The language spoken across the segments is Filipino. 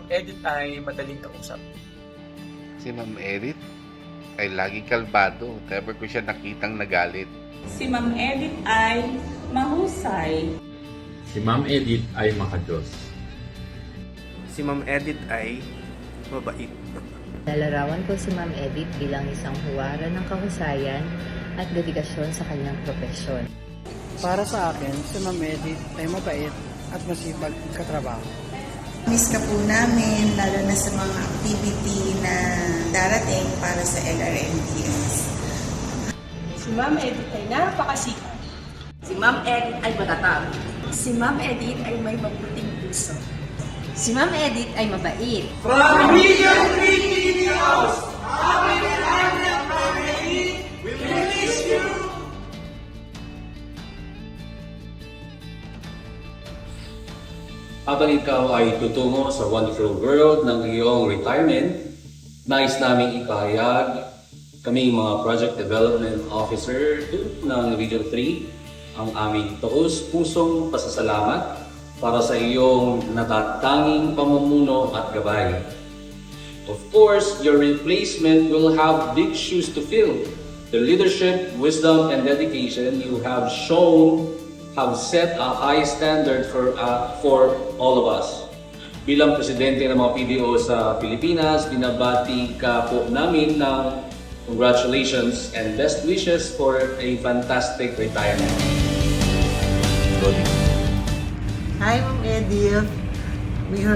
Edith ay madaling kausap. Si Ma'am Edith ay laging kalmado. Never ko siya nakitang nagalit. Si Ma'am Edith ay mahusay. Si Ma'am Edith ay makajos. Si Ma'am Edith ay mabait. Lalarawan ko si Ma'am Edith bilang isang huwaran ng kahusayan at dedikasyon sa kanyang propesyon. Para sa akin, si Ma'am Edith ay mabait at masipag katrabaho. Miss ka po namin, lalo na sa mga activity na darating para sa LRMDS. Si Ma'am Edith ay napakasipag. Si Ma'am Edith ay matatag. Si Ma'am Edith ay may mabuting puso. Si Ma'am Edith ay mabait. From Region 3 TV House, happy retirement, Ma'am Edith! We will miss you! Habang ikaw ay tutungo sa wonderful world ng iyong retirement, nais naming ipahayag kaming mga Project Development Officer ng Region 3 ang aming taus-pusong pasasalamat para sa iyong natatanging pamumuno at gabay. Of course, your replacement will have big shoes to fill. The leadership, wisdom, and dedication you have shown have set a high standard for all of us. Bilang presidente ng mga PDO sa Pilipinas, binabati ka po namin ng congratulations and best wishes for a fantastic retirement. Hi, Ma'am Edith.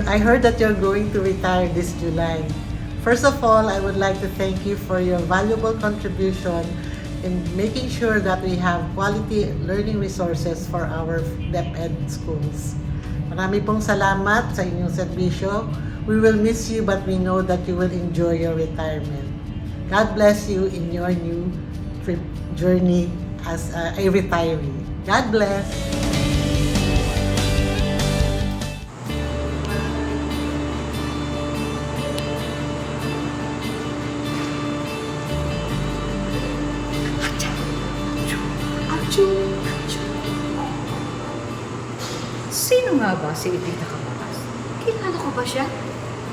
I heard that you're going to retire this July. First of all, I would like to thank you for your valuable contribution in making sure that we have quality learning resources for our DepEd schools. Marami pong salamat sa inyong serbisyo. We will miss you but we know that you will enjoy your retirement. God bless you in your new journey as a retiree. God bless! Sino nga ba si Edith Caparas? Kilala ko ba siya?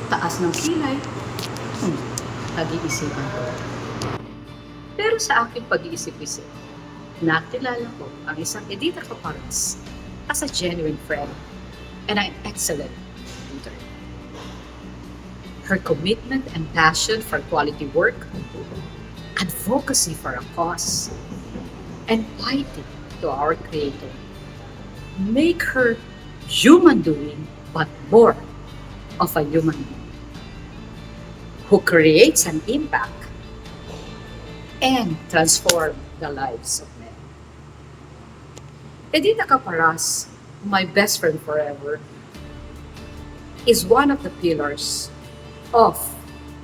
Taas ng kilay. Pag-iisipan ko. Pero sa aking pag-iisip-isip, nakilala ko ang isang Edith Caparas as a genuine friend and an excellent leader. Her commitment and passion for quality work, advocacy for a cause, and piety to our Creator make her human doing, but more of a human being who creates an impact and transform the lives of men. Edith Caparas, my best friend forever, is one of the pillars of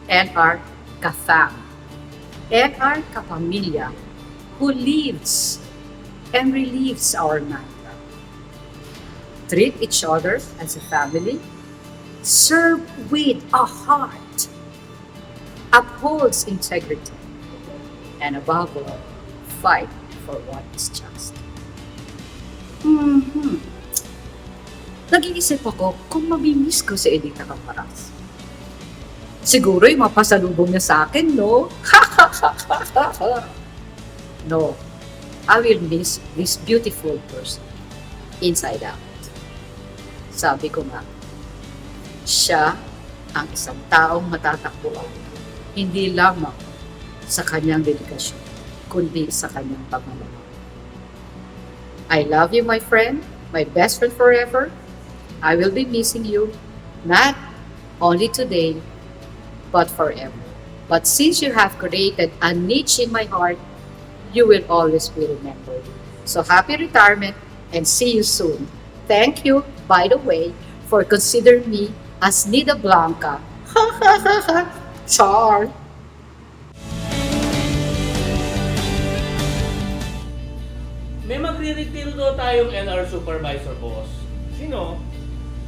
NR Kafam, NR Kapamilya, who lives and relieves our mantra. Treat each other as a family, serve with a heart, upholds integrity, and above all, fight for what is just. Nag-iisip ako kung mamimiss ko si Edith Caparas. Siguro yung mapasalubong niya sa akin, no? No, I will miss this beautiful person inside out. Sabi ko nga, siya ang isang taong matatakbuhan, hindi lamang sa kanyang dedikasyon, kundi sa kanyang pagmamahal. I love you, my friend, my best friend forever. I will be missing you, not only today, but forever. But since you have created a niche in my heart, you will always be remembered. So happy retirement and see you soon. Thank you, by the way, for considering me as Nida Blanca. Char! May magre-retiro daw tayong NR Supervisor, boss. Sino?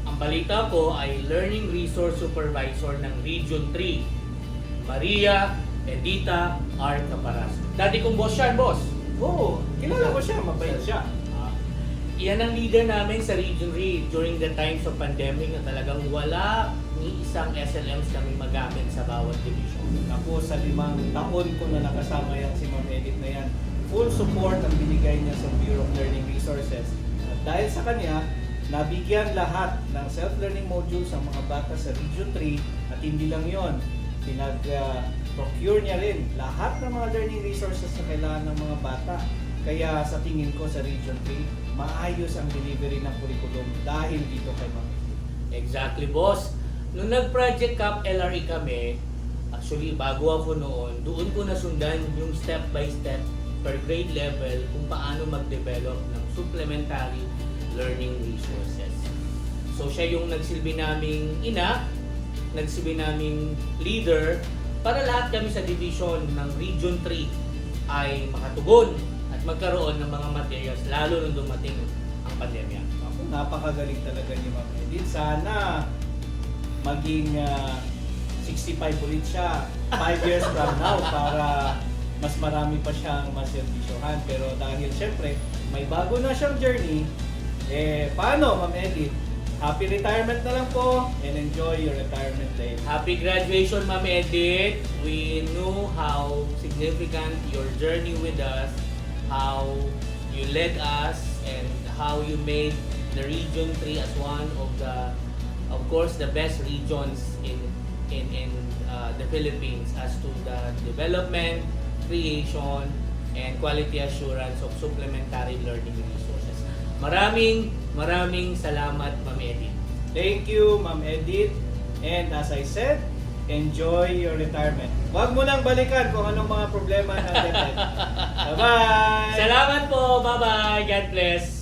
Ang balita ko ay Learning Resource Supervisor ng Region 3, Maria Edita R. Caparas. Dati kong boss siya, boss. Oo, kilala ko siya, mabait siya. Iyan ang leader namin sa Region 3 during the times of pandemic na talagang isang SLMs kami magamit sa bawat division. Ako sa 5 taon ko na nakasama yan si Ma'am Edith na yan. Full support ang binigay niya sa Bureau of Learning Resources. At dahil sa kanya, nabigyan lahat ng self-learning modules ang mga bata sa Region 3 at hindi lang yon, pinag-procure niya rin lahat ng mga learning resources na kailangan ng mga bata. Kaya sa tingin ko sa Region 3, maayos ang delivery ng curriculum dahil dito kay Ma'am. Exactly, boss. Nung nag-Project Cap LRE kami, actually bago ako noon, doon ko nasundan yung step by step per grade level kung paano mag-develop ng supplementary learning resources. So siya yung nagsilbi naming ina, nagsilbi naming leader, para lahat kami sa division ng Region 3 ay makatugon at magkaroon ng mga materials lalo nung dumating ang pandemya. Ako, napakagaling talaga ni Ma'am Edith. Sana maging 65 ulit siya 5 years from now para mas marami pa siyang maservisyohan. Pero dahil syempre may bago na siyang journey, paano Ma'am Edith? Happy retirement na lang po and enjoy your retirement day. Happy graduation, Ma'am Edith. We know how significant your journey with us, how you led us, and how you made the Region 3 as one of the best regions in the Philippines as to the development, creation, and quality assurance of supplementary learning resources. Maraming salamat, Ma'am Edith. Thank you, Ma'am Edith. And as I said, enjoy your retirement. Huwag mo nang balikan kung anong mga problema na natin. Bye-bye! Salamat po. Bye-bye. God bless.